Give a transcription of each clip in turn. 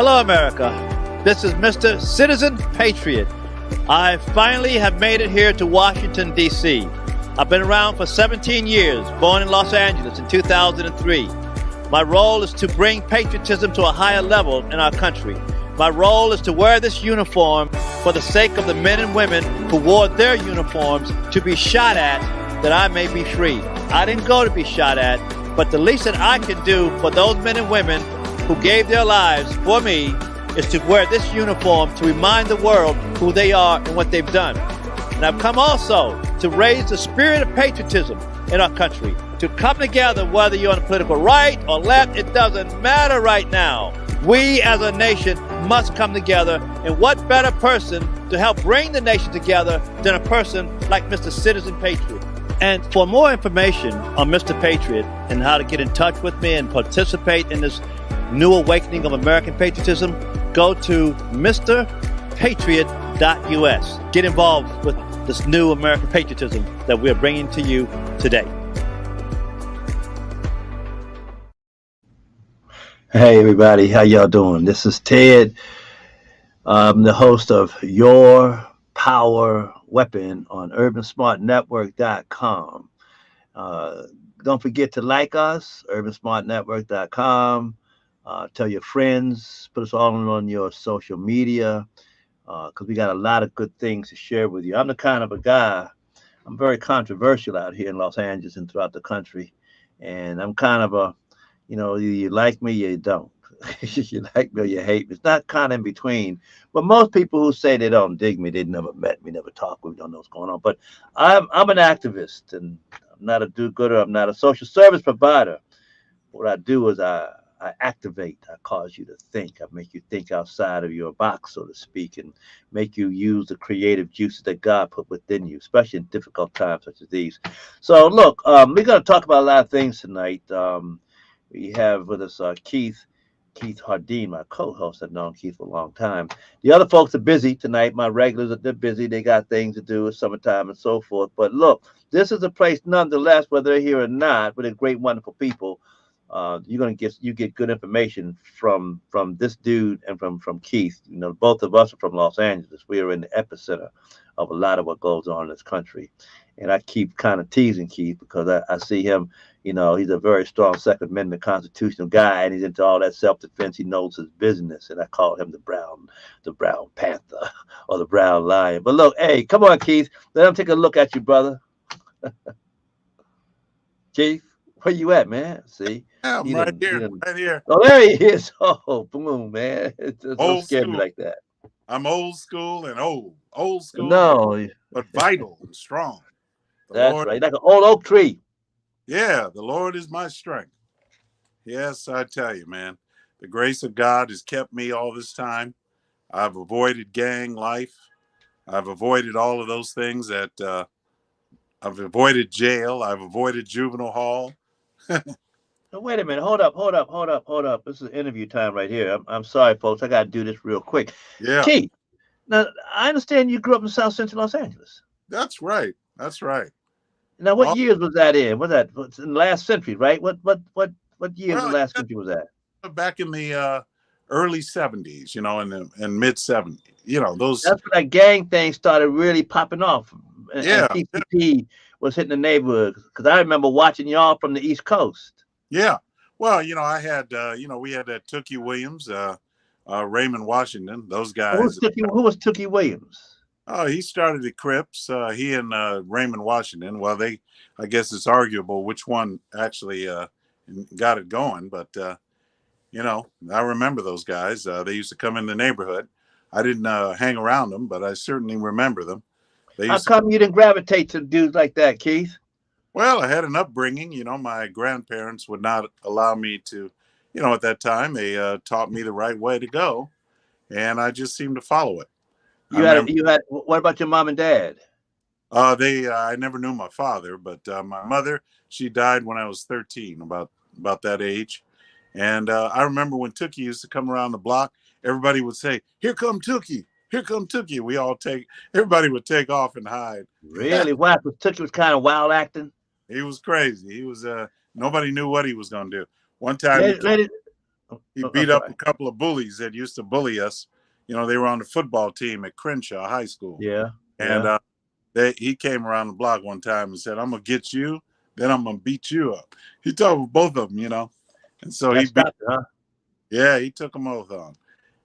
Hello, America. This is Mr. Citizen Patriot. I finally have made it here to Washington, D.C. I've been around for 17 years, born in Los Angeles in 2003. My role is to bring patriotism to a higher level in our country. My role is to wear this uniform for the sake of the men and women who wore their uniforms to be shot at, that I may be free. I didn't go to be shot at, but the least that I can do for those men and women who gave their lives for me is to wear this uniform to remind the world who they are and what they've done. And I've come also to raise the spirit of patriotism in our country, to come together, whether you're on the political right or left, it doesn't matter right now. We as a nation must come together, and what better person to help bring the nation together than a person like Mr. Citizen Patriot. And for more information on Mr. Patriot and how to get in touch with me and participate in this new awakening of American patriotism, go to mrpatriot.us. Get involved with this new American patriotism that we're bringing to you today. Hey everybody, how y'all doing? This is Ted. I'm the host of Your Power Weapon on urbansmartnetwork.com. Don't forget to like us, urbansmartnetwork.com. Tell your friends, put us all on your social media, because we got a lot of good things to share with you. I'm the kind of a guy, I'm very controversial out here in Los Angeles and throughout the country. And I'm kind of a, you like me, you don't. You like me or you hate me. It's not kind of in between. But most people who say they don't dig me, they never met me, never talked with me, don't know what's going on. But I'm an activist, and I'm not a do-gooder. I'm not a social service provider. What I do is I activate. I cause you to think. I make you think outside of your box, so to speak, and make you use the creative juices that God put within you, especially in difficult times such as these. So look, we're going to talk about a lot of things tonight. We have with us Keith Hardeen, my co-host. I've known Keith for a long time. The other folks are busy tonight. My regulars, they're busy. They got things to do. It's summertime and so forth. But look, this is a place nonetheless, whether they're here or not, with a great, wonderful people. You're gonna get good information from this dude and from Keith. Both of us are from Los Angeles. We are in the epicenter of a lot of what goes on in this country. And I keep kind of teasing Keith because I see him, he's a very strong Second Amendment constitutional guy, and he's into all that self-defense. He knows his business, and I call him the Brown Panther or the Brown Lion. But look, hey, come on, Keith. Let him take a look at you, brother. Keith, where you at, man? See? Yeah, I'm right here. Oh, there he is. Oh, boom, man. Don't scare me like that. I'm old school and old school. No. But vital and strong. That's right. Like an old oak tree. Yeah, the Lord is my strength. Yes, I tell you, man. The grace of God has kept me all this time. I've avoided gang life. I've avoided all of those things that I've avoided jail. I've avoided juvenile hall. Now, wait a minute. Hold up. This is interview time right here. I'm sorry, folks. I got to do this real quick. Yeah. Keith, now, I understand you grew up in South Central Los Angeles. That's right. Now, what years was that in? Was that in the last century, right? What years the last century was that? Back in the early 70s, in mid 70s. Those. That's when that gang thing started really popping off. Yeah. And PPP was hitting the neighborhood, because I remember watching y'all from the East Coast. Yeah. Well, I had, we had Tookie Williams, Raymond Washington, those guys. Who was Tookie Williams? Oh, he started the Crips. He and Raymond Washington. Well, I guess it's arguable which one actually got it going. But, I remember those guys. They used to come in the neighborhood. I didn't hang around them, but I certainly remember them. How come you didn't gravitate to dudes like that, Keith? Well, I had an upbringing. My grandparents would not allow me to, at that time, they taught me the right way to go. And I just seemed to follow it. What about your mom and dad? I never knew my father, but my mother, she died when I was 13, about that age. And I remember when Tookie used to come around the block, everybody would say, "Here come Tookie, here come Tookie." Everybody would take off and hide. Really? Why? Because Tookie was kind of wild acting? He was crazy. He was, nobody knew what he was going to do. One time. He I'm beat up sorry. a couple of bullies that used to bully us. You know, they were on the football team at Crenshaw High School. Yeah, And yeah. he came around the block one time and said, "I'm gonna get you, then I'm gonna beat you up." He told both of them, you know, and so That stopped it, huh? he took them both on,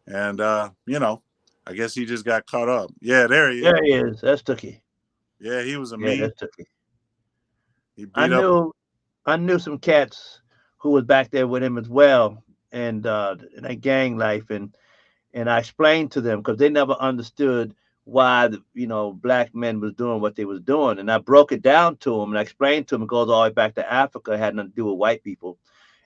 and you know, I guess he just got caught up. Yeah, there he is. There he is. That's Tookie. Yeah, he was a Yeah, mean. that's Tookie. He I beat up. knew I knew some cats who was back there with him as well, and in that gang life, and I explained to them because they never understood why black men was doing what they was doing, and I broke it down to them and I explained to them it goes all the way back to Africa, it had nothing to do with white people,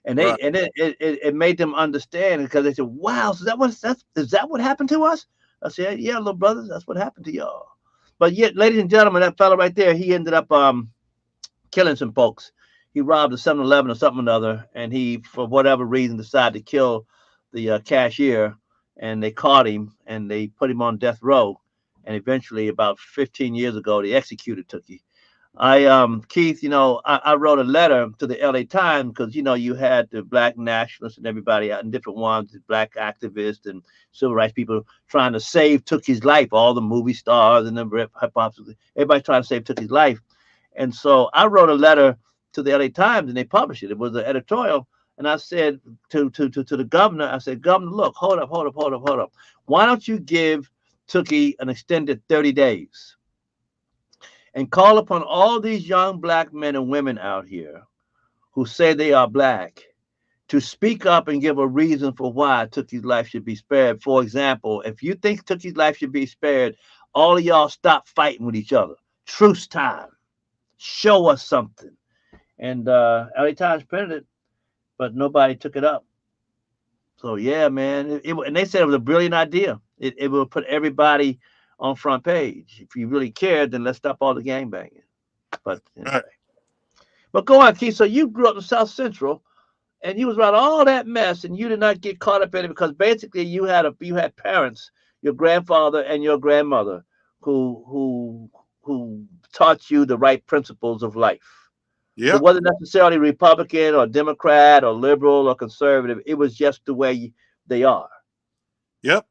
and Right. it made them understand because they said, "Wow, so is that what happened to us?" I said, "Yeah, little brothers, that's what happened to y'all." But yet, ladies and gentlemen, that fellow right there, he ended up killing some folks. He robbed a 7-Eleven or something or another, and he, for whatever reason, decided to kill the cashier. And they caught him, and they put him on death row. And eventually, about 15 years ago, they executed Tookie. Keith, I wrote a letter to the LA Times because you had the black nationalists and everybody out in different ones, the black activists and civil rights people trying to save Tookie's life. All the movie stars and the hip hop, everybody trying to save Tookie's life. And so I wrote a letter to the LA Times and they published it. It was an editorial. And I said to the governor, I said, "Governor, look, hold up. Why don't you give Tookie an extended 30 days and call upon all these young black men and women out here who say they are black to speak up and give a reason for why Tookie's life should be spared. For example, if you think Tookie's life should be spared, all of y'all stop fighting with each other. Truce time. Show us something." And LA Times printed it, but nobody took it up. So yeah, man, and they said it was a brilliant idea. It will put everybody on front page. If you really cared, then let's stop all the gang banging. But anyway, Right. but go on, Keith. So you grew up in South Central, and you was around all that mess, and you did not get caught up in it because basically you had parents, your grandfather and your grandmother, who taught you the right principles of life. It Yep. wasn't necessarily Republican or Democrat or liberal or conservative. It was just the way they are. Yep.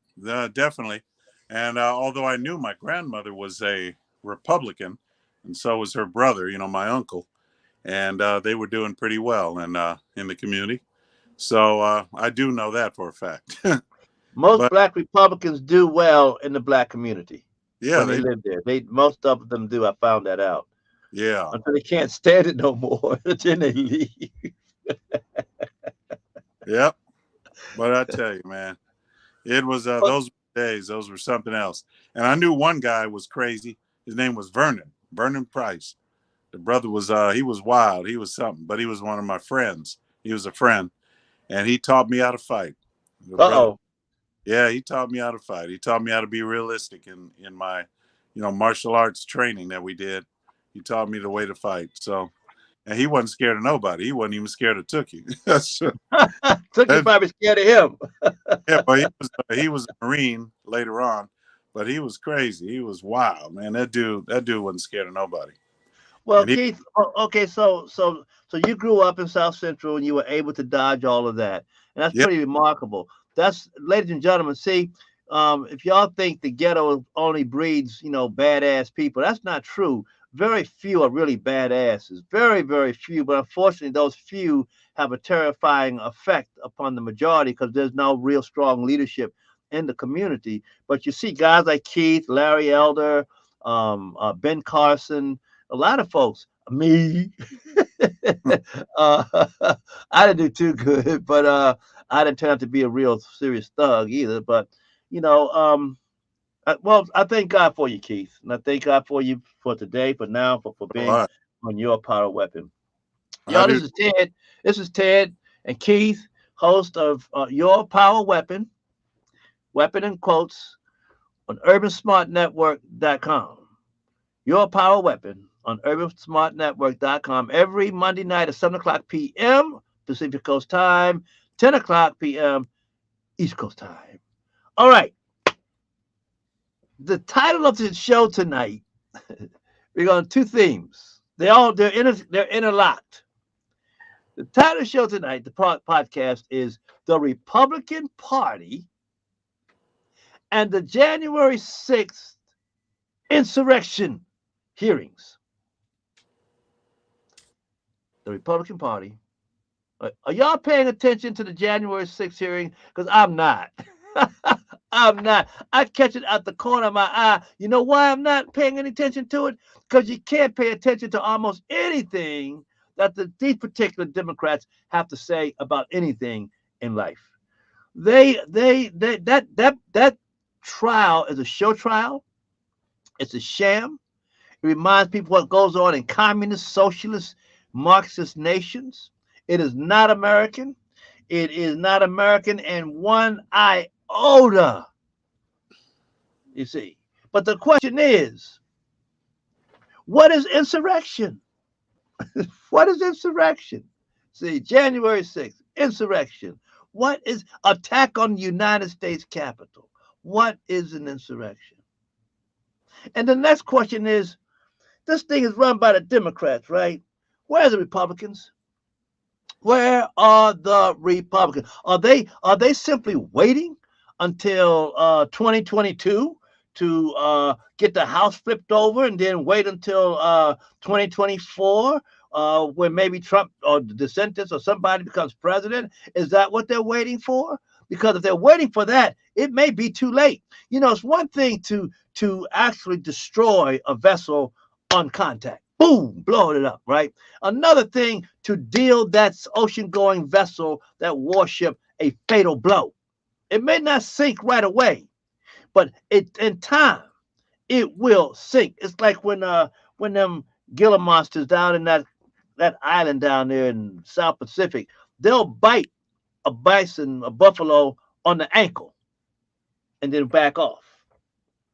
Definitely. And although I knew my grandmother was a Republican, and so was her brother, you know, my uncle, and they were doing pretty well in the community. So I do know that for a fact. Most But black Republicans do well in the black community yeah, when they live there. Most of them do. I found that out yeah, until they can't stand it no more. Then they leave. yep. But I tell you, man, it was those days. Those were something else. And I knew one guy was crazy. His name was Vernon Price. The brother was he was wild. He was something, but he was one of my friends. He was a friend, and he taught me how to fight. The brother, Uh-oh. yeah, he taught me how to fight. He taught me how to be realistic in my, you know, martial arts training that we did. He taught me the way to fight. So, and he wasn't scared of nobody. He wasn't even scared of Tookie. So, Tookie that, probably scared of him. yeah, but he was a Marine later on, but he was crazy. He was wild, man. That dude wasn't scared of nobody. Well, And he, Keith, okay, so you grew up in South Central and you were able to dodge all of that, and that's yeah, pretty remarkable. That's, ladies and gentlemen, see, if y'all think the ghetto only breeds, badass people, that's not true. Very few are really badasses. Very, very few, but unfortunately, those few have a terrifying effect upon the majority because there's no real strong leadership in the community. But you see guys like Keith, Larry Elder, Ben Carson, a lot of folks, me, uh, I didn't do too good, but I didn't turn out to be a real serious thug either. But you know, well, I thank God for you, Keith, and I thank God for you for today, for now, for being oh, on your power weapon. I Y'all, do. this is Ted. This is Ted and Keith, host of Your Power Weapon, weapon in quotes, on urbansmartnetwork.com. Your Power Weapon on urbansmartnetwork.com every Monday night at 7 o'clock p.m. Pacific Coast time, 10 o'clock p.m. East Coast time. All right. The title of the show tonight, we're going two themes. They're interlocked. The title of the show tonight, the podcast, is The Republican Party and the January 6th Insurrection Hearings. The Republican Party. Are y'all paying attention to the January 6th hearing? Because I'm not. I'm not. I catch it out the corner of my eye. You know why I'm not paying any attention to it? Because you can't pay attention to almost anything that these particular Democrats have to say about anything in life. That trial is a show trial. It's a sham. It reminds people what goes on in communist, socialist, Marxist nations. It is not American. It is not American in one iota. You see. But the question is, what is insurrection? What is insurrection? See, January 6th, insurrection. What is attack on the United States Capitol? What is an insurrection? And the next question is, this thing is run by the Democrats, right? Where are the Republicans? Where are the Republicans? Are they simply waiting until 2022 to get the House flipped over and then wait until 2024 when maybe Trump or DeSantis or somebody becomes president? Is that what they're waiting for? Because if they're waiting for that, it may be too late. You know, it's one thing to actually destroy a vessel on contact. Boom, blowing it up, right? Another thing to deal that ocean-going vessel, that warship, a fatal blow. It may not sink right away, but in time, it will sink. It's like when them Gila monsters down in that island down there in South Pacific, they'll bite a bison, a buffalo on the ankle, and then back off.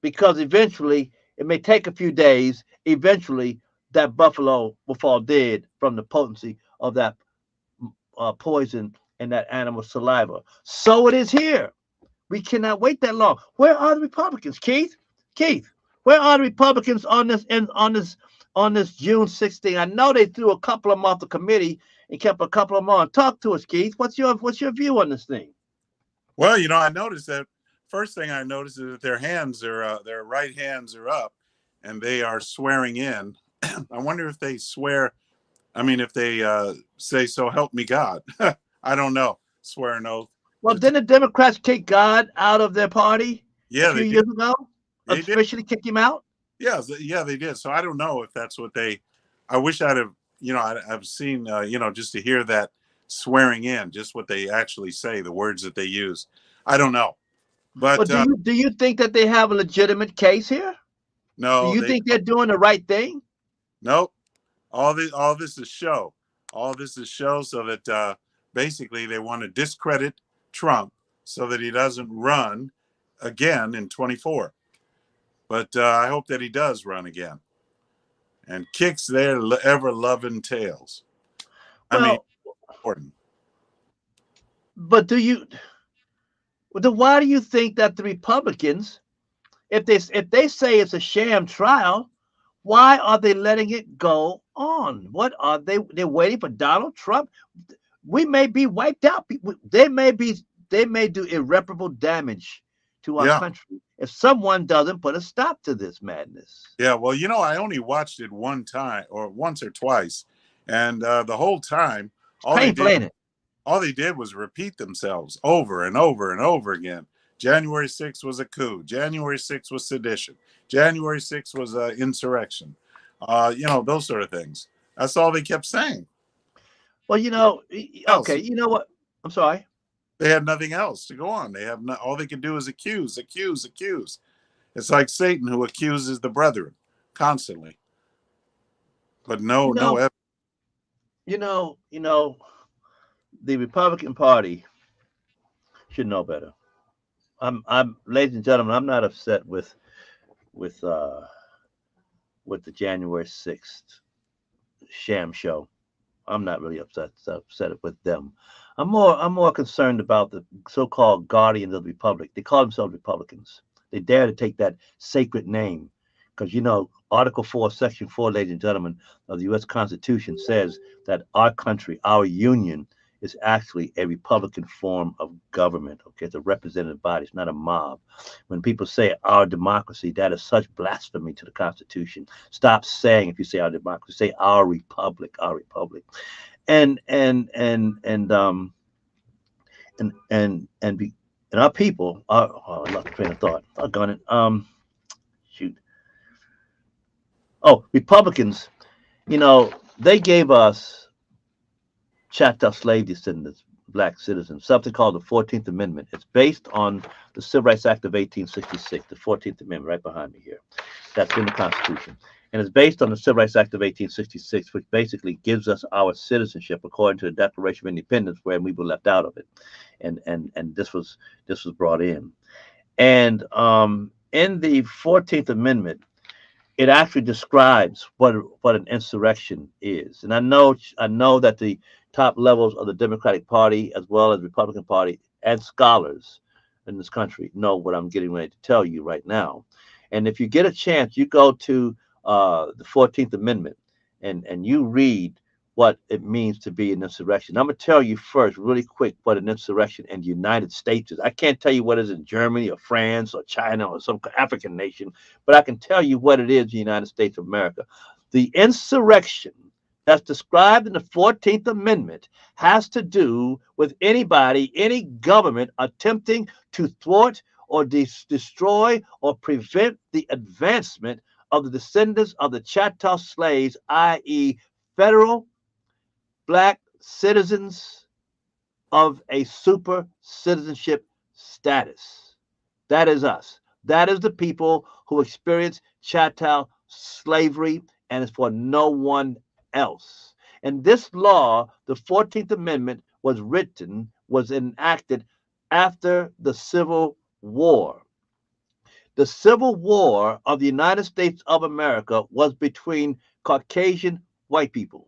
Because eventually, it may take a few days, eventually that buffalo will fall dead from the potency of that poison in that animal's saliva. So it is here. We cannot wait that long. Where are the Republicans, Keith? Keith, where are the Republicans on this June 16th? I know they threw a couple of them off the committee and kept a couple of them on. Talk to us, Keith. What's your view on this thing? Well, you know, I noticed that first thing I noticed is that their right hands are up and they are swearing in. I wonder if they swear. I mean, if they say, "So help me God." I don't know. Swear an oath. Well, didn't the Democrats kick God out of their party a few years ago? They officially kick him out? Yeah, they did. So I don't know if that's what they. I wish I'd have. You know, I've seen. You know, just to hear that swearing in, just what they actually say, the words that they use. I don't know. But do you think that they have a legitimate case here? No. Do you think they're doing the right thing? Nope. All this is show. All this is show so that basically they want to discredit Trump so that he doesn't run again in 24. But I hope that he does run again and kicks their ever-loving tails. Well, I mean, important. But why do you think that the Republicans, if they say it's a sham trial, why are they letting it go on? What are they? They're waiting for Donald Trump. We may be wiped out. They may do irreparable damage to our country if someone doesn't put a stop to this madness. Yeah, well, you know, I only watched it one time or once or twice, and the whole time, all they did was repeat themselves over and over and over again. January 6th was a coup. January 6th was sedition. January 6th was insurrection. You know, those sort of things. That's all they kept saying. Well, you know, okay, you know what? I'm sorry. They had nothing else to go on. They have all they can do is accuse. It's like Satan who accuses the brethren constantly. But no evidence. You know, the Republican Party should know better. I'm ladies and gentlemen, I'm not upset with the January 6th sham show. I'm not really upset with them. I'm more concerned about the so-called guardians of the Republic. They call themselves Republicans. They dare to take that sacred name Because, Article 4, Section 4, ladies and gentlemen, of the U.S. Constitution says that our country, our union, is actually a Republican form of government. Okay, it's a representative body, it's not a mob. When people say our democracy, that is such blasphemy to the Constitution. Stop saying, if you say our democracy, say our republic, our republic. And our people, I lost the train of thought. Doggone it. Shoot. Oh, Republicans, they gave us chattel slave descendants, black citizens, something called the 14th Amendment. It's based on the Civil Rights Act of 1866, the 14th Amendment, right behind me here. That's in the Constitution. And it's based on the Civil Rights Act of 1866, which basically gives us our citizenship according to the Declaration of Independence, where we were left out of it. And this was brought in. And in the 14th Amendment, it actually describes what an insurrection is. And I know that the top levels of the Democratic Party, as well as the Republican Party, and scholars in this country know what I'm getting ready to tell you right now. And if you get a chance, you go to the 14th Amendment and you read what it means to be an insurrection. I'm going to tell you first, really quick, what an insurrection in the United States is. I can't tell you what it is in Germany or France or China or some African nation, but I can tell you what it is in the United States of America. The insurrection that's described in the 14th Amendment has to do with anybody, any government attempting to thwart or destroy or prevent the advancement of the descendants of the chattel slaves, i.e., federal black citizens of a super citizenship status. That is us. That is the people who experience chattel slavery, and it's for no one else. And this law, the 14th Amendment, was enacted after the Civil War. The Civil War of the United States of America was between Caucasian white people,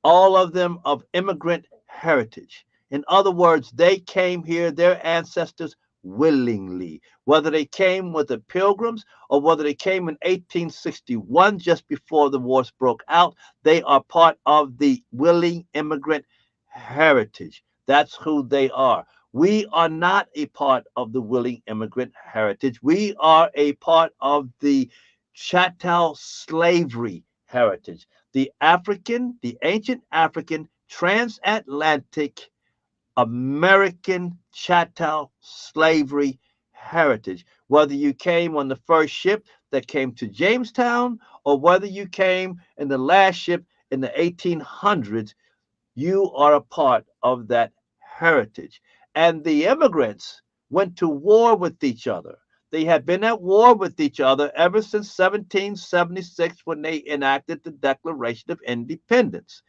all of them of immigrant heritage. In other words, they came here, their ancestors, willingly. Whether they came with the Pilgrims or whether they came in 1861, just before the wars broke out, they are part of the willing immigrant heritage. That's who they are. We are not a part of the willing immigrant heritage. We are a part of the chattel slavery heritage. The ancient African, transatlantic, American chattel slavery heritage. Whether you came on the first ship that came to Jamestown or whether you came in the last ship in the 1800s, you are a part of that heritage. And the immigrants went to war with each other. They had been at war with each other ever since 1776, when they enacted the Declaration of Independence.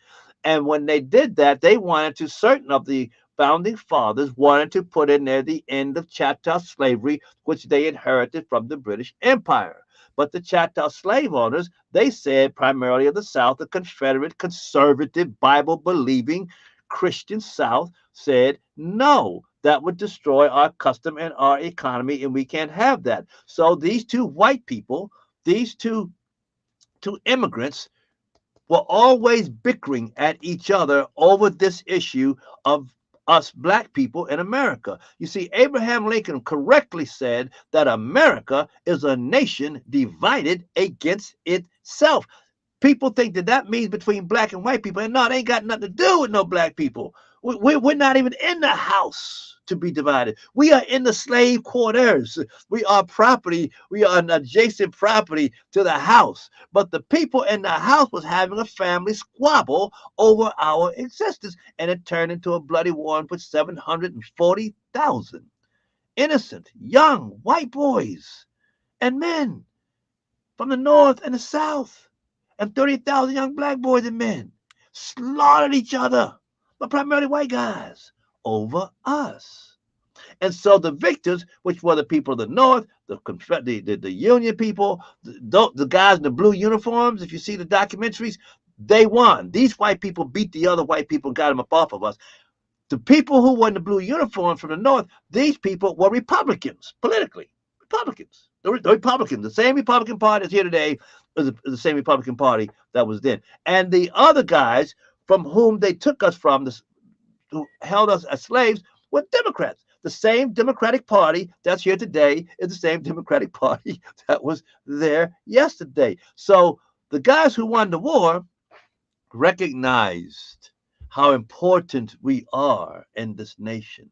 And when they did that, certain of the founding fathers wanted to put in there the end of chattel slavery, which they inherited from the British Empire. But the chattel slave owners, they said, primarily of the South, the Confederate, conservative, Bible-believing Christian South, said, no, that would destroy our custom and our economy, and we can't have that. So these two white people, these two immigrants, were always bickering at each other over this issue of us black people in America. You see, Abraham Lincoln correctly said that America is a nation divided against itself. People think that means between black and white people, and no, it ain't got nothing to do with no black people. We're not even in the house to be divided. We are in the slave quarters. We are property. We are an adjacent property to the house. But the people in the house was having a family squabble over our existence, and it turned into a bloody war and put 740,000 innocent, young white boys and men from the North and the South, and 30,000 young black boys and men slaughtered each other, but primarily white guys, over us. And so the victors, which were the people of the North, the Union people, the guys in the blue uniforms, if you see the documentaries, they won. These white people beat the other white people and got them up off of us. The people who were in the blue uniforms from the North, these people were Republicans, politically. Republicans. The Republicans, the same Republican Party that's here today is the same Republican Party that was then. And the other guys from whom they took us from, who held us as slaves, were Democrats. The same Democratic Party that's here today is the same Democratic Party that was there yesterday. So the guys who won the war recognized how important we are in this nation.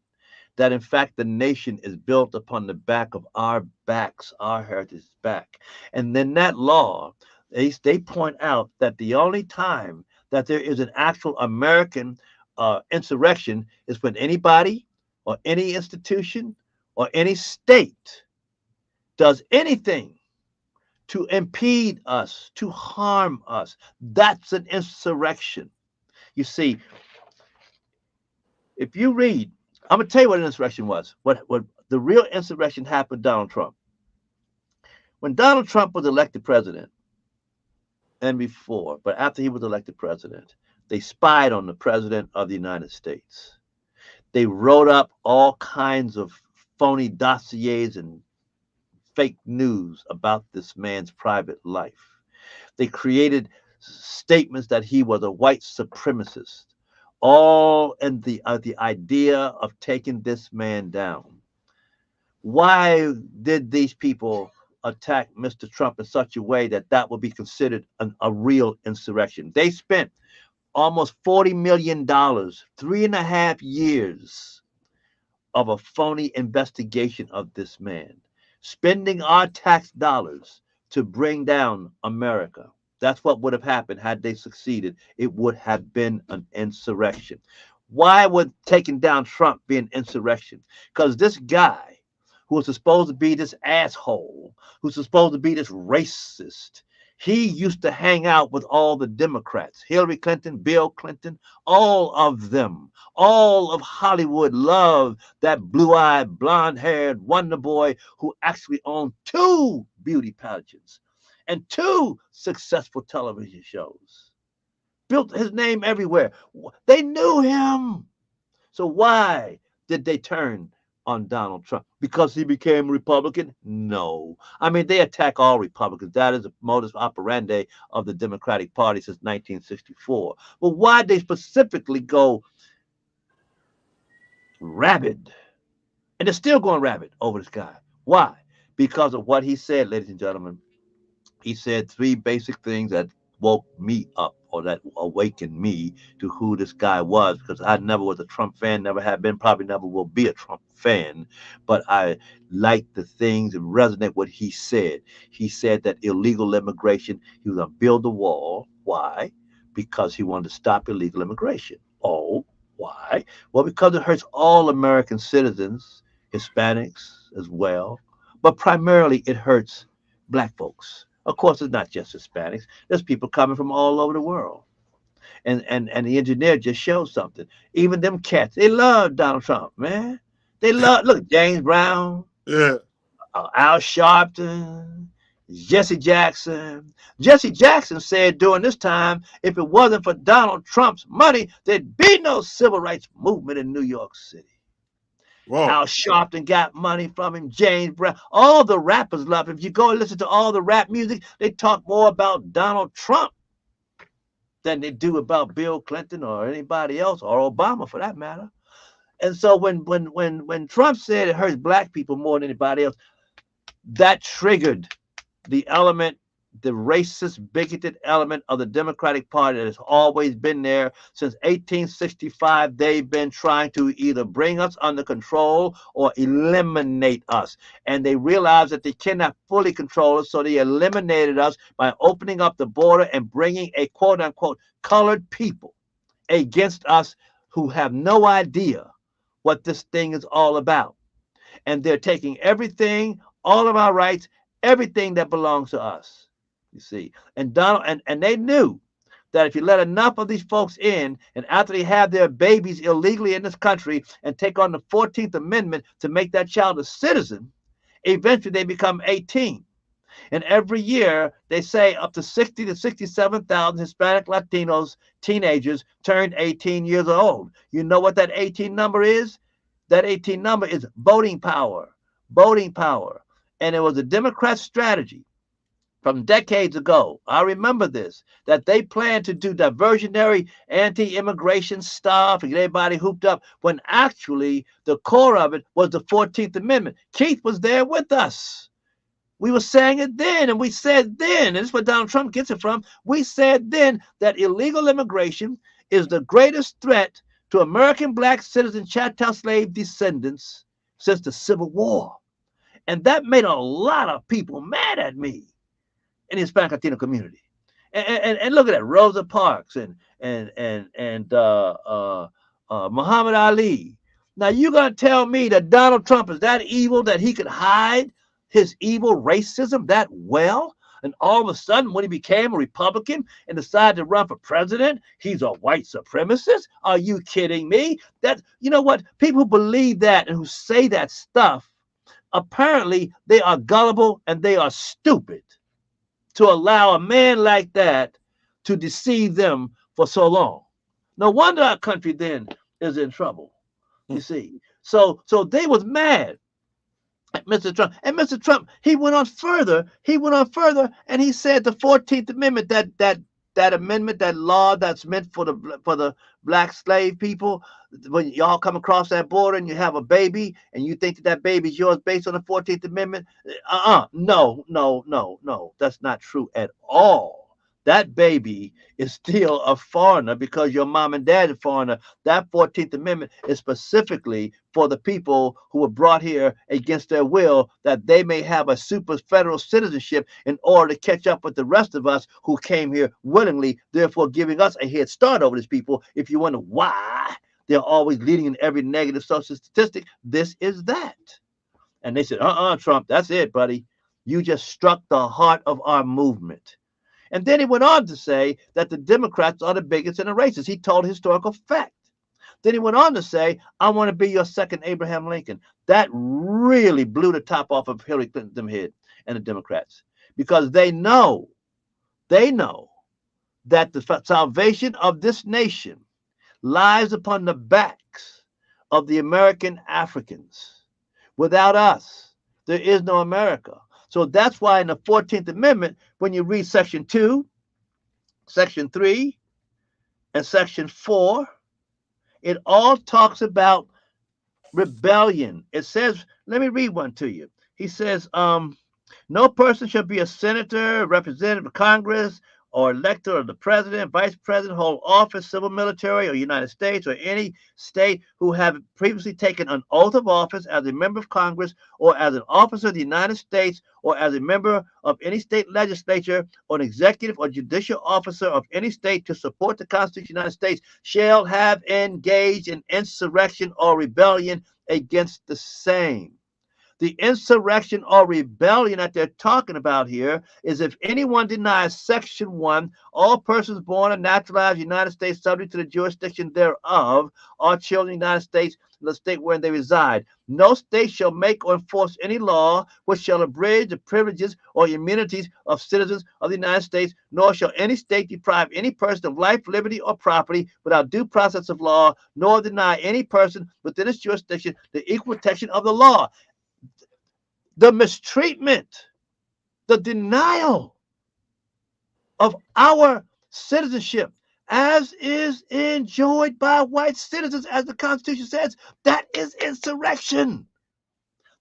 That in fact the nation is built upon the back of our backs, our heritage back. And then that law, they point out that the only time that there is an actual American insurrection is when anybody or any institution or any state does anything to impede us, to harm us. That's an insurrection. You see, if you read, I'm gonna tell you what an insurrection was. What the real insurrection happened to Donald Trump. When Donald Trump was elected president, and before, but after he was elected president, they spied on the president of the United States. They wrote up all kinds of phony dossiers and fake news about this man's private life. They created statements that he was a white supremacist, all in the idea of taking this man down. Why did these people attack Mr. Trump in such a way that that would be considered a real insurrection? They spent almost $40 million, 3.5 years of a phony investigation of this man, spending our tax dollars to bring down America. That's what would have happened had they succeeded. It would have been an insurrection. Why would taking down Trump be an insurrection? Because this guy, who was supposed to be this asshole, who's supposed to be this racist, he used to hang out with all the Democrats, Hillary Clinton, Bill Clinton, all of them. All of Hollywood loved that blue-eyed, blonde-haired wonder boy who actually owned 2 beauty pageants and 2 successful television shows. Built his name everywhere. They knew him. So why did they turn on Donald Trump? Because he became Republican? No. I mean, they attack all Republicans. That is a modus operandi of the Democratic Party since 1964. But why did they specifically go rabid? And they're still going rabid over this guy. Why? Because of what he said, ladies and gentlemen. He said 3 basic things that woke me up, or that awakened me to who this guy was, because I never was a Trump fan, never have been, probably never will be a Trump fan, but I like the things that resonate what he said. He said that illegal immigration, he was going to build a wall. Why? Because he wanted to stop illegal immigration. Oh, why? Well, because it hurts all American citizens, Hispanics as well, but primarily it hurts Black folks. Of course, it's not just Hispanics. There's people coming from all over the world. And the engineer just showed something. Even them cats, they love Donald Trump, man. They love, look, James Brown, Yeah. Al Sharpton, Jesse Jackson. Jesse Jackson said during this time, if it wasn't for Donald Trump's money, there'd be no civil rights movement in New York City. Whoa. Al Sharpton got money from him, James Brown. All the rappers love him. If you go and listen to all the rap music, they talk more about Donald Trump than they do about Bill Clinton or anybody else, or Obama for that matter. And so when Trump said it hurts Black people more than anybody else, that triggered the element, the racist, bigoted element of the Democratic Party that has always been there since 1865. They've been trying to either bring us under control or eliminate us. And they realized that they cannot fully control us, so they eliminated us by opening up the border and bringing a quote-unquote colored people against us who have no idea what this thing is all about. And they're taking everything, all of our rights, everything that belongs to us. You see, and Donald and they knew that if you let enough of these folks in, and after they have their babies illegally in this country and take on the 14th Amendment to make that child a citizen, eventually they become 18. And every year they say up to 60 to 67,000 Hispanic Latinos, teenagers, turned 18 years old. You know what that 18 number is? That 18 number is voting power. Voting power. And it was a Democrat strategy from decades ago. I remember this, that they planned to do diversionary anti-immigration stuff and get everybody hooped up, when actually the core of it was the 14th Amendment. Keith was there with us. We were saying it then, and we said then, and this is where Donald Trump gets it from. We said then that illegal immigration is the greatest threat to American black citizen chattel slave descendants since the Civil War. And that made a lot of people mad at me in the Hispanic Latino community. And look at that, Rosa Parks and Muhammad Ali. Now you're gonna tell me that Donald Trump is that evil that he could hide his evil racism that well? And all of a sudden, when he became a Republican and decided to run for president, he's a white supremacist? Are you kidding me? That, you know what? People who believe that and who say that stuff, apparently they are gullible and they are stupid to allow a man like that to deceive them for so long. No wonder our country then is in trouble. You see, so they was mad at Mr. Trump, and Mr. Trump, he went on further. He went on further, and he said the 14th Amendment, that amendment, that law that's meant for the black slave people, when y'all come across that border and you have a baby and you think that baby's yours based on the 14th Amendment, no, that's not true at all. That baby is still a foreigner because your mom and dad are foreigner. That 14th Amendment is specifically for the people who were brought here against their will, that they may have a super federal citizenship in order to catch up with the rest of us who came here willingly, therefore giving us a head start over these people. If you wonder why they're always leading in every negative social statistic, this is that. And they said, Trump, that's it, buddy. You just struck the heart of our movement. And then he went on to say that the Democrats are the bigots and the racists. He told historical fact. Then he went on to say, I want to be your second Abraham Lincoln. That really blew the top off of Hillary Clinton's head and the Democrats, because they know that the salvation of this nation lies upon the backs of the American Africans. Without us, there is no America. So that's why in the 14th Amendment, when you read Section 2, Section 3, and Section 4, it all talks about rebellion. It says, let me read one to you. He says, no person shall be a senator, representative of Congress, or elector of the president, vice president, hold office, civil, military, or United States, or any state who have previously taken an oath of office as a member of Congress, or as an officer of the United States, or as a member of any state legislature, or an executive or judicial officer of any state to support the Constitution of the United States, shall have engaged in insurrection or rebellion against the same. The insurrection or rebellion that they're talking about here is if anyone denies Section 1, all persons born and naturalized United States subject to the jurisdiction thereof are children of the United States, the state wherein they reside. No state shall make or enforce any law which shall abridge the privileges or immunities of citizens of the United States, nor shall any state deprive any person of life, liberty, or property without due process of law, nor deny any person within its jurisdiction the equal protection of the law. The mistreatment, the denial of our citizenship as is enjoyed by white citizens, as the Constitution says, that is insurrection.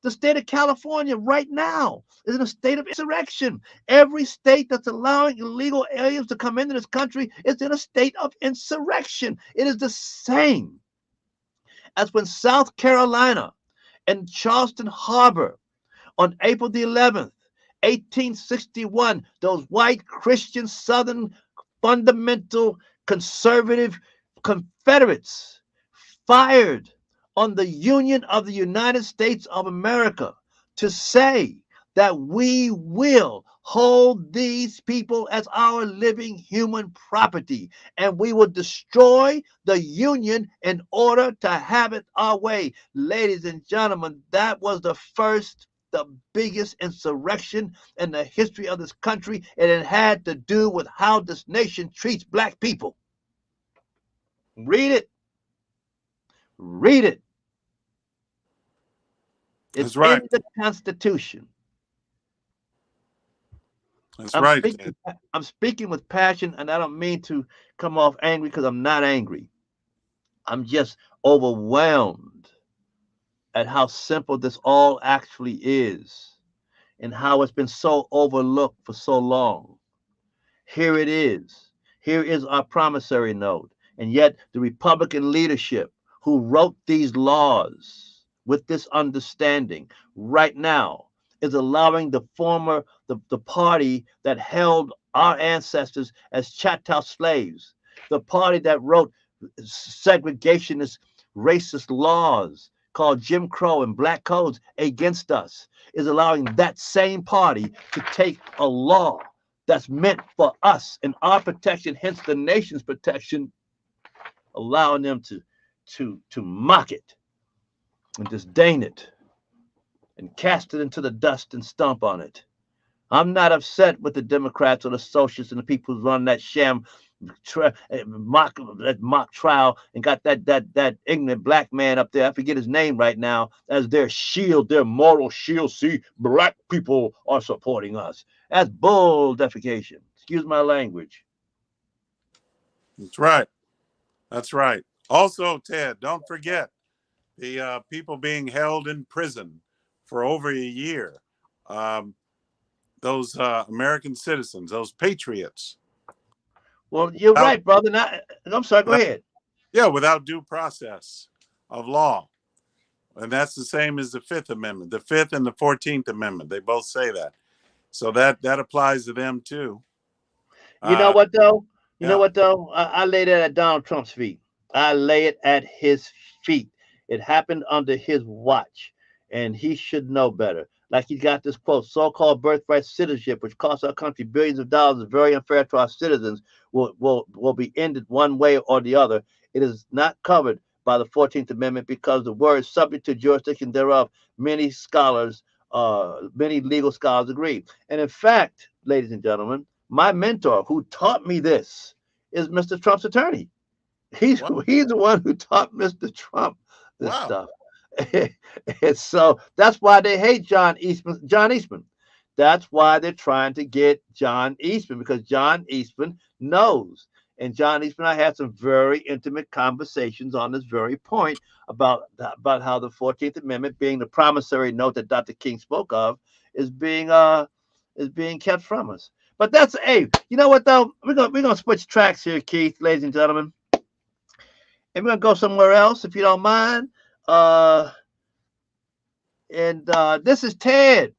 The state of California right now is in a state of insurrection. Every state that's allowing illegal aliens to come into this country is in a state of insurrection. It is the same as when South Carolina and Charleston Harbor on April the 11th, 1861, those white Christian Southern fundamental conservative Confederates fired on the Union of the United States of America to say that we will hold these people as our living human property, and we will destroy the Union in order to have it our way. Ladies and gentlemen, that was the biggest insurrection in the history of this country, and it had to do with how this nation treats black people. Read it. Read it. It's That's right. in the Constitution. That's right, Ted. I'm speaking with passion, and I don't mean to come off angry because I'm not angry. I'm just overwhelmed at how simple this all actually is and how it's been so overlooked for so long. Here it is. Here is our promissory note. And yet, the Republican leadership who wrote these laws with this understanding right now is allowing the party that held our ancestors as chattel slaves, the party that wrote segregationist, racist laws called Jim Crow and black codes against us, is allowing that same party to take a law that's meant for us and our protection, hence the nation's protection, allowing them to mock it and disdain it and cast it into the dust and stomp on it. I'm not upset with the Democrats or the socialists and the people who run that sham mock trial and got that ignorant black man up there. I forget his name right now, as their shield, their moral shield. See, black people are supporting us. That's bull defecation. Excuse my language. That's right. That's right. Also, Ted, don't forget the people being held in prison for over a year. Those American citizens, those patriots. Well, you're right, brother. I'm sorry. Go ahead. Yeah, without due process of law. And that's the same as the Fifth Amendment. The Fifth and the 14th Amendment, they both say that. So that applies to them too. You know what though? You know yeah. what though? I lay that at Donald Trump's feet. I lay it at his feet. It happened under his watch, and he should know better. Like he got this quote: "So-called birthright citizenship, which costs our country billions of dollars, is very unfair to our citizens. Will be ended one way or the other. It is not covered by the 14th Amendment because the word subject to jurisdiction thereof, many legal scholars agree. And in fact, ladies and gentlemen, my mentor who taught me this is Mr. Trump's attorney. He's the one who taught Mr. Trump this stuff. And so that's why they hate John Eastman. That's why they're trying to get John Eastman, because John Eastman knows. And John Eastman and I had some very intimate conversations on this very point about how the 14th Amendment, being the promissory note that Dr. King spoke of, is being kept from us. But that's you know what though? We're gonna switch tracks here, Keith, ladies and gentlemen. And we're gonna go somewhere else if you don't mind. This is Ted,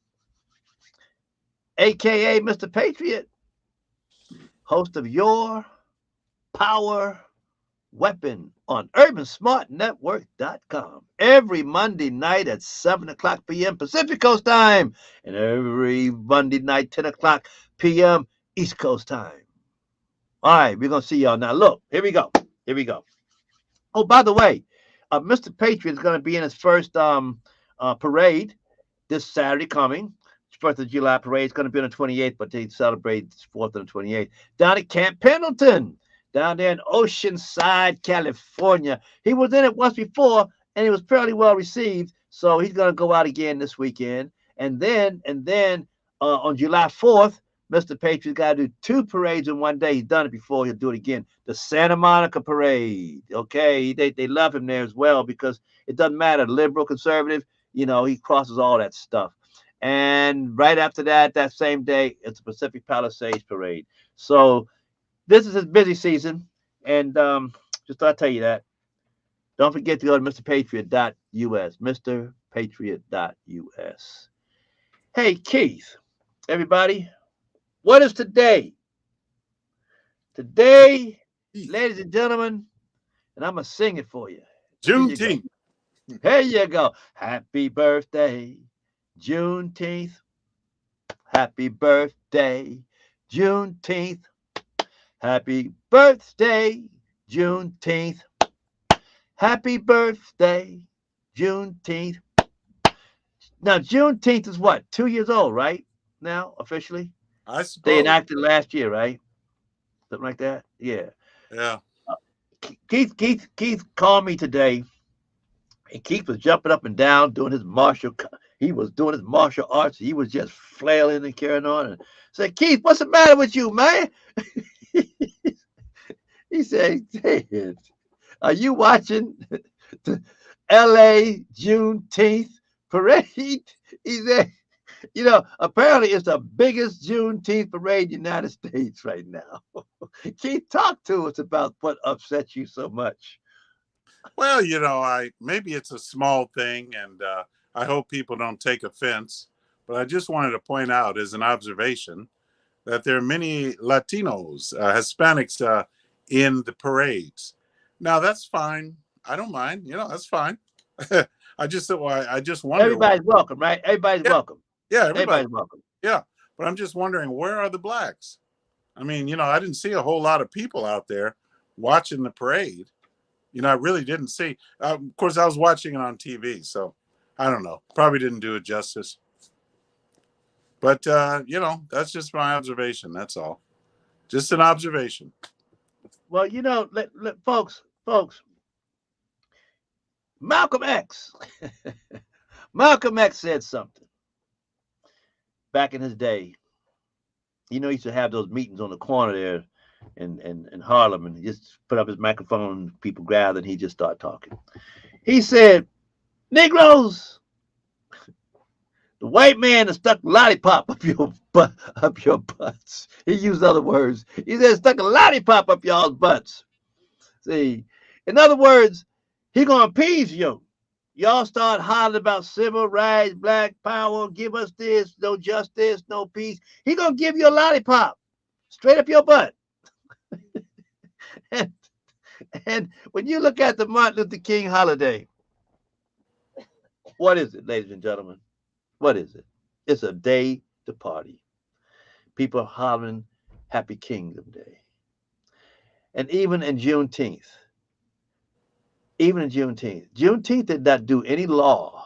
aka Mr. Patriot, host of Your Power Weapon on urbansmartnetwork.com every Monday night at 7:00 p.m. Pacific Coast time, and every Monday night 10:00 p.m. East Coast time. All right, we're gonna see y'all now. Look, here we go. Oh, by the way, Mr. Patriot is gonna be in his first parade this Saturday coming. 4th of July parade is going to be on the 28th, but they celebrate 4th and the 28th down at Camp Pendleton, down there in Oceanside, California. He was in it once before, and he was fairly well received. So he's going to go out again this weekend. And then on July 4th, Mr. Patriot's got to do 2 parades in one day. He's done it before. He'll do it again. The Santa Monica Parade. Okay, they love him there as well because it doesn't matter, liberal, conservative. You know, he crosses all that stuff. And right after that same day, it's the Pacific Palisades Parade. So this is his busy season. And just thought I'd tell you that. Don't forget to go to MrPatriot.us, MrPatriot.us. Hey, Keith, everybody, what is today? Today, ladies and gentlemen, and I'm going to sing it for you. Juneteenth. Here you go. Happy birthday, Juneteenth. Happy birthday, Juneteenth. Happy birthday, Juneteenth. Happy birthday, Juneteenth. Now, Juneteenth is what? 2 years old, right? Now, officially? I suppose. They enacted last year, right? Something like that? Yeah. Yeah. Keith called me today. And Keith was jumping up and down doing his martial. he was doing his martial arts. He was just flailing and carrying on. And said, Keith, what's the matter with you, man? He said, Ted, are you watching the L.A. Juneteenth parade? He said, apparently it's the biggest Juneteenth parade in the United States right now. Keith, talk to us about what upsets you so much. Well, maybe it's a small thing, and I hope people don't take offense. But I just wanted to point out, as an observation, that there are many Latinos, Hispanics in the parades. Now that's fine. I don't mind. That's fine. I just wonder. Everybody's welcome, right? Everybody's welcome. Yeah, everybody's welcome. Yeah, but I'm just wondering, where are the blacks? I mean, I didn't see a whole lot of people out there watching the parade. I really didn't see. Of course, I was watching it on TV, so I don't know. Probably didn't do it justice. But, that's just my observation. That's all. Just an observation. Well, folks, Malcolm X. Malcolm X said something back in his day. He used to have those meetings on the corner there in Harlem, and he just put up his microphone, people gathered, and he just started talking. He said, Negroes, the white man has stuck a lollipop up your butts. He used other words. He said, stuck a lollipop up y'all's butts. See, in other words, he gonna appease you. Y'all start hollering about civil rights, black power, give us this, no justice, no peace. He gonna give you a lollipop straight up your butt. and when you look at the Martin Luther King holiday, what is it, ladies and gentlemen? What is it? It's a day to party. People are hollering Happy Kingdom Day. And even in Juneteenth, Juneteenth did not do any law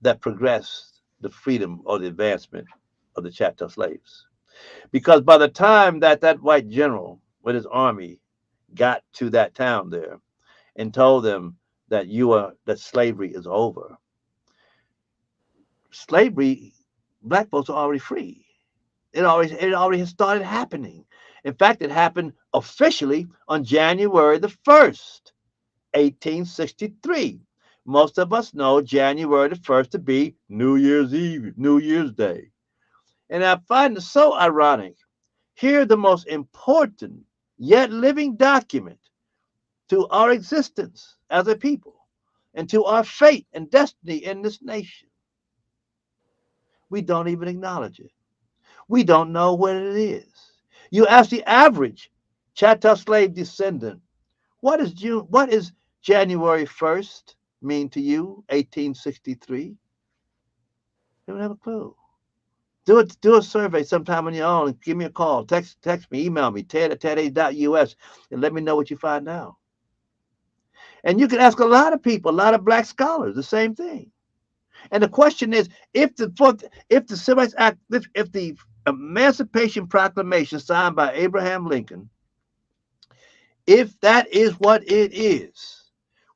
that progressed the freedom or the advancement of the chattel slaves. Because by the time that white general with his army got to that town there and told them that slavery is over, slavery, black folks are already free. It already has started happening. In fact, it happened officially on January the 1st, 1863. Most of us know January the 1st to be New Year's Eve, New Year's Day. And I find it so ironic. Here, the most important yet living document to our existence as a people and to our fate and destiny in this nation, we don't even acknowledge it. We don't know what it is. You ask the average chattel slave descendant, what is January 1st mean to you, 1863? They don't have a clue. Do a survey sometime on your own and give me a call. Text me, email me, ted@ted.us, and let me know what you find out. And you can ask a lot of people, a lot of black scholars, the same thing. And the question is, if the Civil Rights Act, if the Emancipation Proclamation signed by Abraham Lincoln, if that is what it is,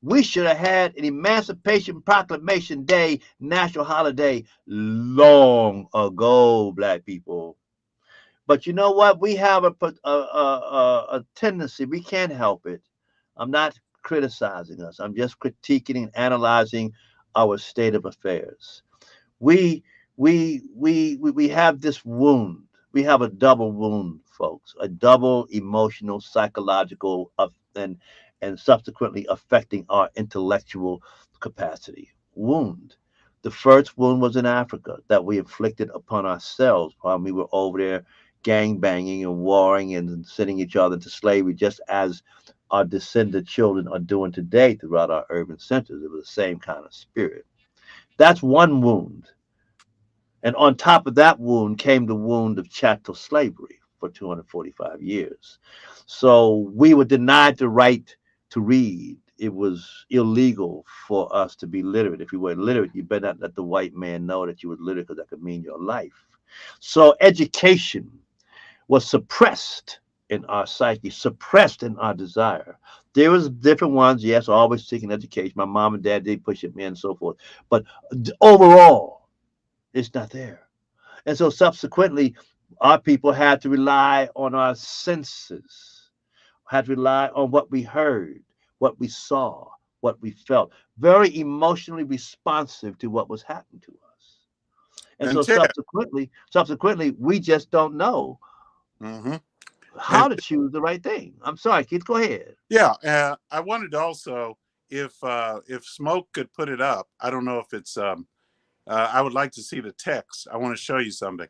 we should have had an Emancipation Proclamation Day national holiday long ago, black people. But you know what? We have a tendency, we can't help it. I'm not criticizing us. I'm just critiquing and analyzing our state of affairs. We have this wound. We have a double wound, folks, a double emotional, psychological, and subsequently affecting our intellectual capacity. Wound. The first wound was in Africa that we inflicted upon ourselves while we were over there gang banging and warring and sending each other into slavery, just as our descendant children are doing today throughout our urban centers. It was the same kind of spirit. That's one wound. And on top of that wound came the wound of chattel slavery for 245 years. So we were denied the right to read. It was illegal for us to be literate. If you were literate, you better not let the white man know that you were literate, because that could mean your life. So education was suppressed in our psyche, suppressed in our desire. There was different ones, yes, always seeking education. My mom and dad did push at me and so forth. But overall, It's not there. And so subsequently, our people had to rely on our senses, had to rely on what we heard, what we saw, what we felt, very emotionally responsive to what was happening to us. And And so Ted, subsequently, we just don't know hmm how and to choose the right thing. I'm sorry, Keith, go ahead. yeah, I wanted to also, if Smoke could put it up, I don't know if it's. I would like to see the text. I want to show you something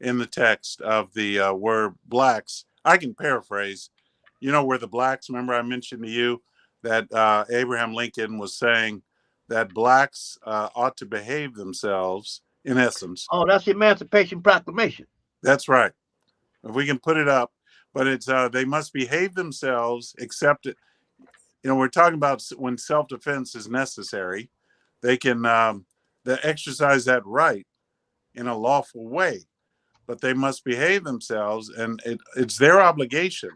in the text of the word blacks. I can paraphrase. You know, where the blacks. Remember, I mentioned to you that Abraham Lincoln was saying that blacks ought to behave themselves. In essence, Oh, that's the Emancipation Proclamation. that's right. If we can put it up, but it's they must behave themselves, except it. You know, we're talking about when self-defense is necessary. They can they exercise that right in a lawful way, but they must behave themselves, and it's their obligation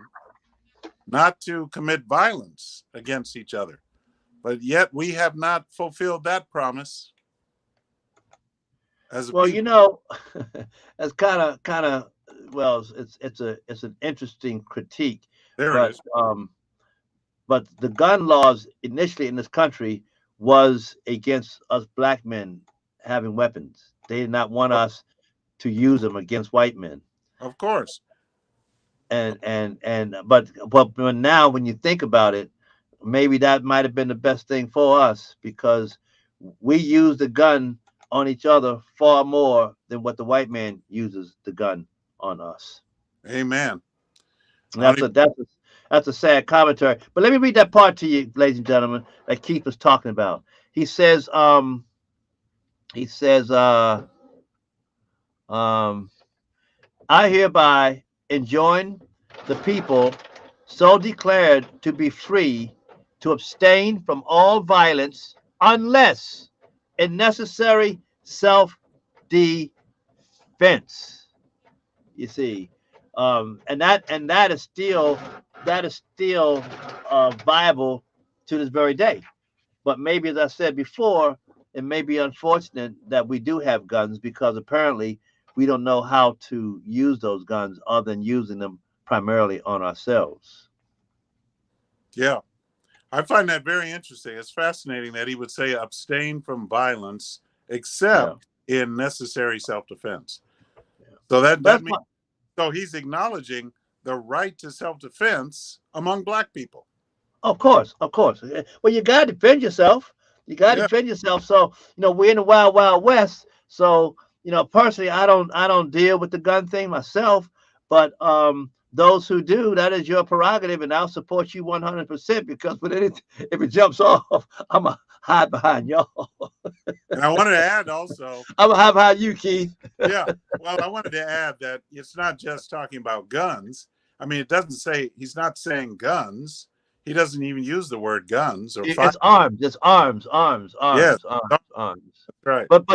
not to commit violence against each other. But yet we have not fulfilled that promise as a Well, people. that's kind of well, it's an interesting critique, There it but is. the gun laws initially in this country was against us black men having weapons. They did not want us to use them against white men. Of course. But now when you think about it, maybe that might have been the best thing for us because we use the gun on each other far more than what the white man uses the gun on us. Amen. And I don't even, that's a sad commentary. But let me read that part to you, ladies and gentlemen, that Keith was talking about. He says, he says, um, I hereby enjoin the people so declared to be free to abstain from all violence unless in necessary self defense. You see, and that is still viable to this very day. But maybe, as I said before, it may be unfortunate that we do have guns because apparently we don't know how to use those guns other than using them primarily on ourselves. yeah. I find that very interesting. It's fascinating that he would say abstain from violence Yeah, except in necessary self-defense. yeah. So that But means so he's acknowledging the right to self-defense among black people. of course, of course. Well, you got to defend yourself. You got to Yeah. defend yourself. So we're in the wild, wild west. So personally, I don't deal with the gun thing myself. But those who do, that is your prerogative, and I'll support you 100% because if it jumps off, I'm gonna hide behind y'all. And I wanted to add also, I'm gonna hide behind you, Keith. yeah, well, I wanted to add that it's not just talking about guns. I mean, it doesn't say, he's not saying guns. He doesn't even use the word guns or fire. It's arms. It's arms, arms, Yes, arms, arms, arms. right. But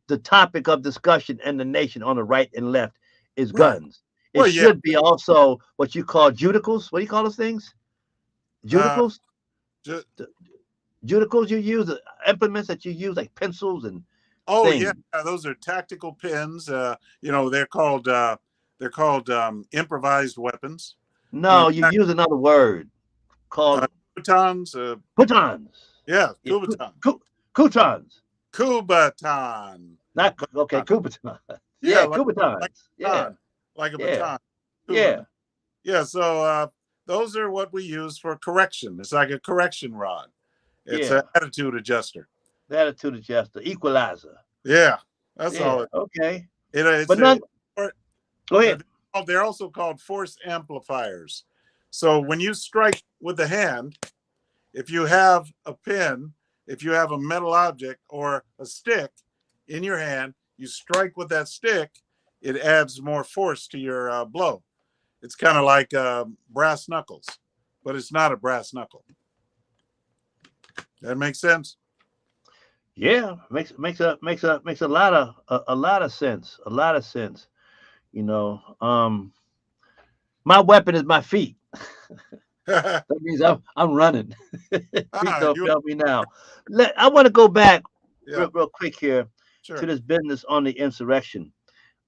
the topic of discussion in the nation on the right and left is Right. guns. It Well, yeah. should be also what you call judicals. What do you call those things? Uh, Judicals? ju- Judicals you use, implements that you use like pencils and oh, yeah. things. Those are tactical pins. They're called improvised weapons. You know, No, you use another word called Kubatons. croutons. Yeah, Yeah, Kubaton. croutons. Kubaton. Not okay, Baton. croutons. Yeah, Yeah, like a croutons. Yeah, baton, like a yeah, baton. yeah, Kubaton. Yeah, so those are what we use for correction. It's like a correction rod. It's yeah. an attitude adjuster. The attitude adjuster, equalizer. Yeah, that's all. Yeah, okay. It's But none. or, Go ahead. they're also called force amplifiers. So when you strike with the hand, if you have a pin, if you have a metal object or a stick in your hand, you strike with that stick, it adds more force to your blow. It's kind of like brass knuckles, but it's not a brass knuckle. That makes sense? Yeah, makes a lot of sense. A lot of sense. You know, my weapon is my feet. ah, That means I'm running. Feet don't you, fail me now. I want to go back yeah. real quick here to Sure. this business on the insurrection.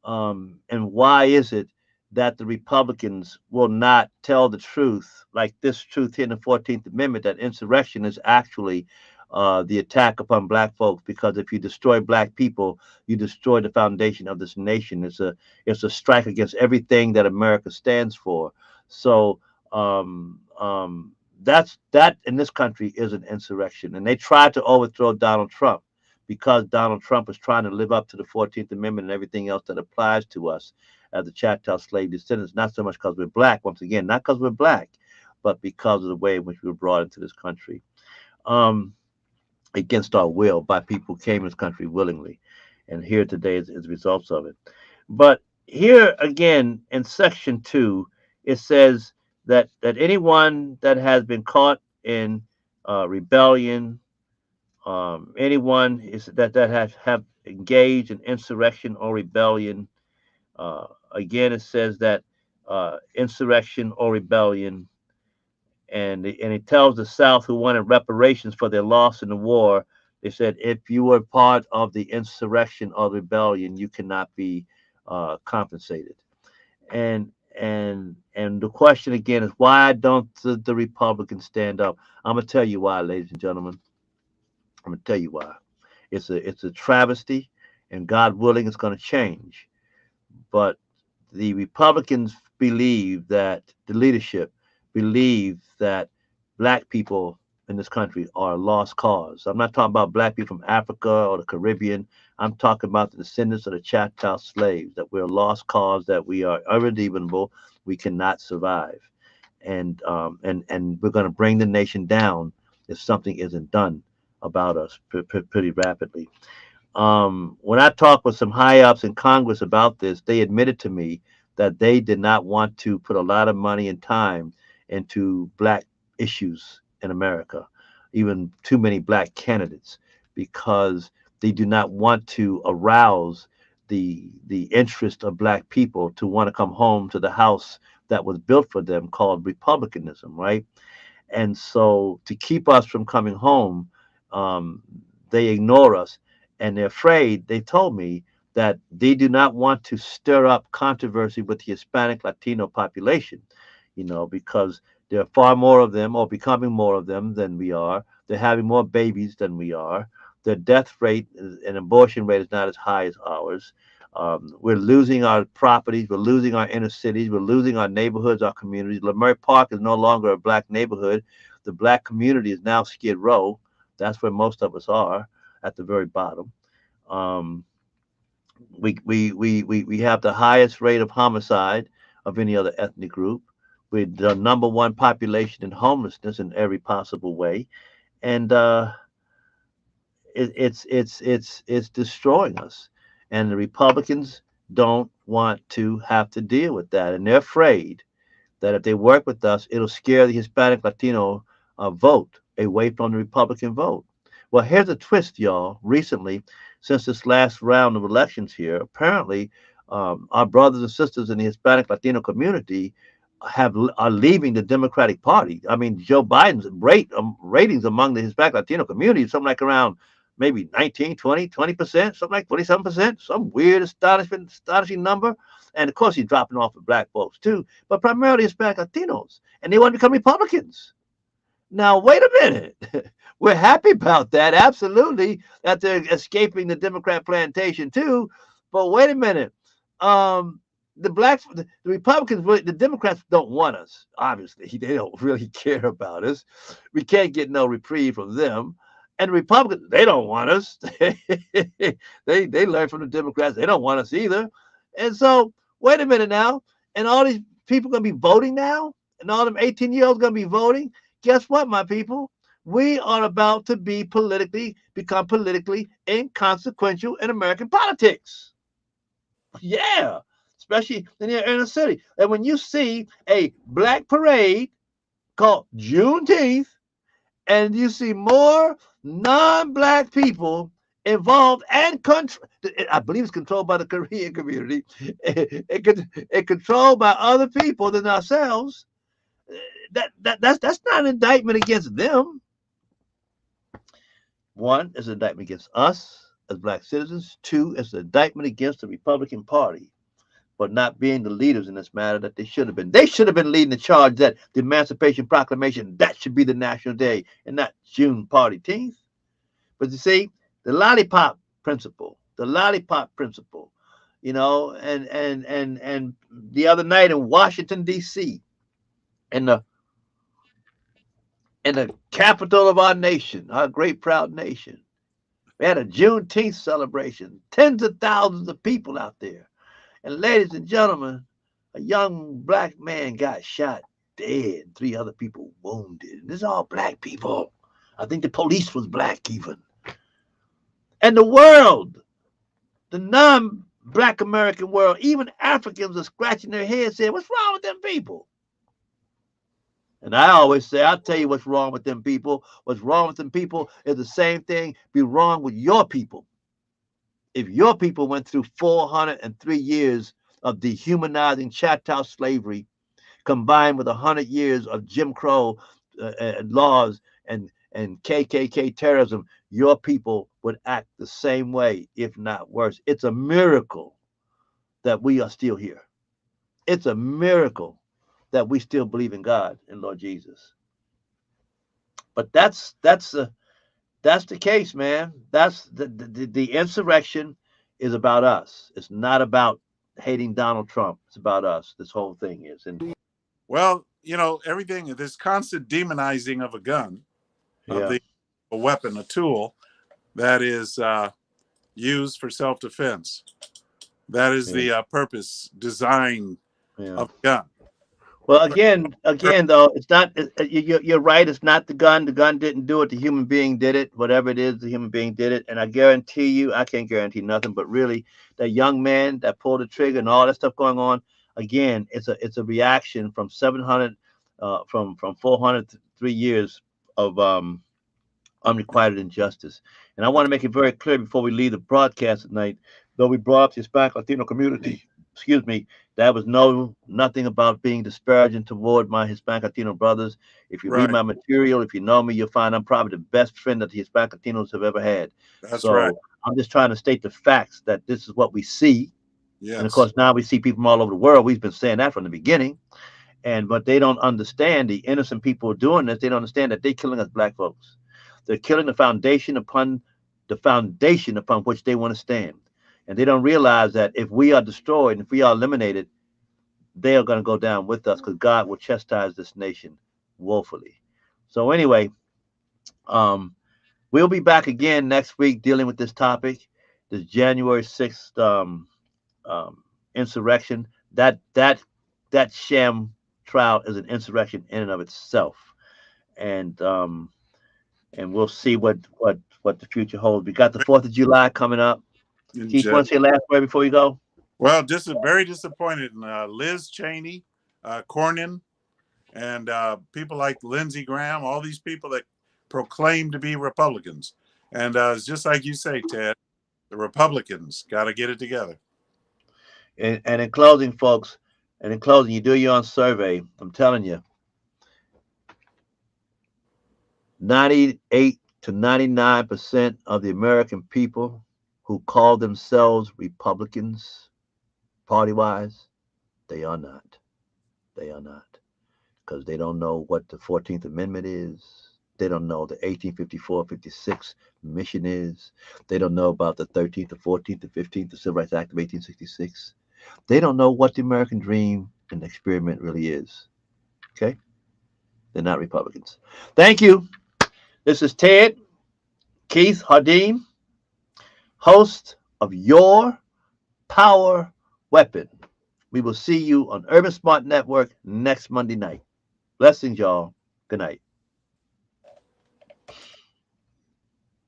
And why is it that the Republicans will not tell the truth, like this truth here in the 14th Amendment, that insurrection is actually the attack upon black folks? Because if you destroy black people, you destroy the foundation of this nation. It's a strike against everything that America stands for. So that in this country is an insurrection, and they tried to overthrow Donald Trump because Donald Trump is trying to live up to the 14th Amendment and everything else that applies to us as the Choctaw slave descendants, not so much because we're black, once again, not because we're black, but because of the way in which we were brought into this country against our will by people who came to this country willingly. And here today is results of it. But here again in section 2, it says that anyone that has been caught in rebellion, anyone is that have engaged in insurrection or rebellion. Again, it says that insurrection or rebellion, and it tells the South who wanted reparations for their loss in the war. They said if you were part of the insurrection or rebellion, you cannot be compensated. And the question again is, why don't the Republicans stand up? I'm gonna tell you why, ladies and gentlemen. I'm gonna tell you why. It's a travesty, and God willing, it's gonna change. But the Republicans believe that the leadership believe that black people in this country are a lost cause. I'm not talking about black people from Africa or the Caribbean. I'm talking about the descendants of the Choctaw slaves, that we're a lost cause, that we are irredeemable, we cannot survive. And we're going to bring the nation down if something isn't done about us pretty rapidly. When I talked with some high ups in Congress about this, they admitted to me that they did not want to put a lot of money and time into black issues in America, even too many black candidates, because they do not want to arouse the interest of black people to want to come home to the house that was built for them, called republicanism, right? And so to keep us from coming home, they ignore us, and they're afraid. They told me that they do not want to stir up controversy with the Hispanic Latino population, because there are far more of them, or becoming more of them than we are. They're having more babies than we are. Their death rate and abortion rate is not as high as ours. We're losing our properties. We're losing our inner cities. We're losing our neighborhoods, our communities. Leimert Park is no longer a black neighborhood. The black community is now Skid Row. That's where most of us are, at the very bottom. We have the highest rate of homicide of any other ethnic group. We're the number one population in homelessness in every possible way, and it's destroying us. And the Republicans don't want to have to deal with that, and they're afraid that if they work with us, it'll scare the Hispanic Latino vote away from the Republican vote. Well, here's a twist, y'all. Recently, since this last round of elections here, apparently our brothers and sisters in the Hispanic Latino community are leaving the Democratic Party. I mean, Joe Biden's ratings among the Hispanic Latino community is something like around maybe 19, 20%, something like 27%, some weird, astonishing number. And of course, he's dropping off with black folks too, but primarily Hispanic Latinos. And they want to become Republicans. Now, wait a minute. We're happy about that, absolutely, that they're escaping the Democrat plantation too. But wait a minute. The Republicans, the Democrats don't want us. Obviously, they don't really care about us. We can't get no reprieve from them. And the Republicans, they don't want us. They learn from the Democrats. They don't want us either. And so, wait a minute now. And all these people going to be voting now? And all them 18-year-olds going to be voting? Guess what, my people? We are about to become politically inconsequential in American politics. Yeah, especially in the inner city. And when you see a black parade called Juneteenth, and you see more non-black people involved and I believe it's controlled by the Korean community, it controlled by other people than ourselves. That's not an indictment against them. One is an indictment against us, as black citizens. Two, as an indictment against the Republican Party for not being the leaders in this matter that they should have been. They should have been leading the charge that the Emancipation Proclamation, that should be the national day and not June party 10th. But you see, the lollipop principle, you know, and the other night in Washington, D.C., in the capital of our nation, our great proud nation, we had a Juneteenth celebration, tens of thousands of people out there. And ladies and gentlemen, a young black man got shot dead, 3 other people wounded. And this is all black people. I think the police was black even. And the world, the non-black American world, even Africans are scratching their heads saying, what's wrong with them people? And I always say, I'll tell you what's wrong with them people. What's wrong with them people is the same thing be wrong with your people. If your people went through 403 years of dehumanizing chattel slavery, combined with 100 years of Jim Crow laws and KKK terrorism, your people would act the same way, if not worse. It's a miracle that we are still here. It's a miracle that we still believe in God and Lord Jesus. But that's the case, man. That's the insurrection is about us. It's not about hating Donald Trump. It's about us. This whole thing is. And well, you know, everything, this constant demonizing of a gun, of a weapon, a tool that is used for self-defense. That is the purpose, design of a gun. Well, again, though, it's not. You're right. It's not the gun. The gun didn't do it. The human being did it. Whatever it is, the human being did it. And I guarantee you, I can't guarantee nothing, but really, that young man that pulled the trigger and all that stuff going on. Again, it's a reaction from 403 years of unrequited injustice. And I want to make it very clear before we leave the broadcast tonight, though we brought up the Hispanic Latino community. Excuse me, that was nothing about being disparaging toward my Hispanic Latino brothers. If you read my material, if you know me, you'll find I'm probably the best friend that the Hispanic Latinos have ever had. That's right. I'm just trying to state the facts that this is what we see. Yes. And of course, now we see people from all over the world. We've been saying that from the beginning. But they don't understand, the innocent people doing this, they don't understand that they're killing us black folks. They're killing the foundation upon which they want to stand. And they don't realize that if we are destroyed, if we are eliminated, they are going to go down with us because God will chastise this nation woefully. So anyway, we'll be back again next week dealing with this topic, this January 6th insurrection. That sham trial is an insurrection in and of itself. And we'll see what the future holds. We got the 4th of July coming up. Keith, want to say a last word before we go? Well, just very disappointed in Liz Cheney, Cornyn, and people like Lindsey Graham, all these people that proclaim to be Republicans. And it's just like you say, Ted, the Republicans got to get it together. And in closing, folks, you do your own survey. I'm telling you, 98 to 99% of the American people who call themselves Republicans, party-wise, they are not. They are not. Because they don't know what the 14th Amendment is. They don't know the 1854-56 mission is. They don't know about the 13th, the 14th, the 15th, the Civil Rights Act of 1866. They don't know what the American dream and experiment really is. Okay? They're not Republicans. Thank you. This is Ted Keith Hardin, host of Your Power Weapon. We will see you on Urban Smart Network next Monday night. Blessings, y'all. Good night.